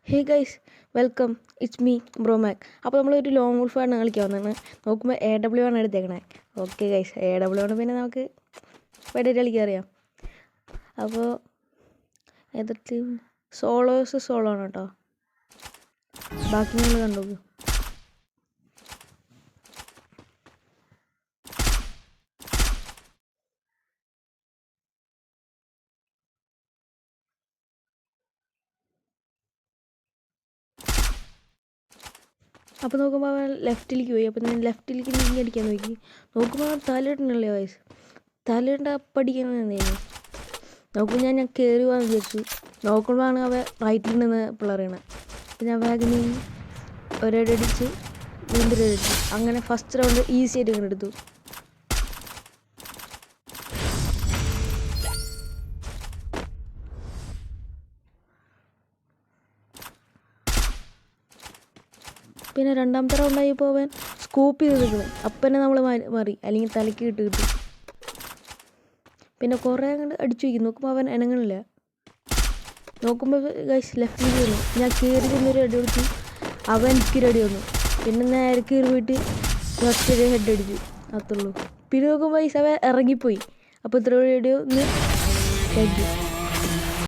Hey guys, welcome. It's me Bromac. അപ്പോൾ നമ്മളൊരു long വോൾഫാണ് കളിക്കാൻ വന്നതാണ്. നോക്കുമ്പോൾ AW ആണ് എടുത്തേക്കണേ. ഓക്കെ ഗൈസ്, AW ആണ്. പിന്നെ നമുക്ക് വെടിയിട്ട് കളിക്കാൻ അറിയാം. അപ്പോൾ ഏതൊരു ടീം സോളോ ആണ് കേട്ടോ. ബാക്കി നിങ്ങൾ കണ്ടോളൂ. അപ്പോൾ നോക്കുമ്പോൾ അവൻ ലെഫ്റ്റിലേക്ക് പോയി. അപ്പോൾ ഞാൻ ലെഫ്റ്റിലേക്ക് നീങ്ങി അടിക്കാൻ നോക്കി. നോക്കുമ്പോൾ അവൻ തലയിടണല്ലേ വയസ്സ്, തലയിട അപ്പടിക്കണമെന്നായിരുന്നു. നോക്കുമ്പോൾ ഞാൻ കയറി പോകാൻ വിചാരിച്ചു. നോക്കുമ്പോഴാണ് അവൻ റൈറ്റിൽ നിന്ന് പിള്ളേറാണ്. അപ്പോൾ ഞാൻ വേഗം നീങ്ങി ഒരടി അടിച്ച് വീണ്ടും അടിച്ചു. അങ്ങനെ ഫസ്റ്റ് റൗണ്ട് ഈസി ആയിട്ട് ഇങ്ങനെ എടുത്തു. പിന്നെ രണ്ടാമത്തെ റൗണ്ടായപ്പോൾ അവൻ സ്കൂപ്പ് ചെയ്ത് നിൽക്കുന്നത്. അപ്പനെ നമ്മൾ മാറി, അല്ലെങ്കിൽ തലയ്ക്ക് കിട്ടും. പിന്നെ കുറേ അങ്ങോട്ട് അടിച്ചു വയ്ക്കും. നോക്കുമ്പോൾ അവൻ അനങ്ങണില്ല. നോക്കുമ്പോൾ ഗൈസ് ലെഫ്റ്റിൽ വന്നു. ഞാൻ കയറി ചെന്നൊരു അടി കൊടുത്തു. അവൻ എനിക്കൊരു അടി വന്നു. പിന്നെ നേരെ കയറി പോയിട്ട് ഫസ്റ്റ് ഹെഡ് അടിച്ചു. അത്രയുള്ളൂ. പിന്നെ നോക്കുമ്പോൾ ഗൈസ് അവൻ ഇറങ്ങിപ്പോയി. അപ്പോൾ ഇത്ര അടി ഒന്ന് ഹെഡ്.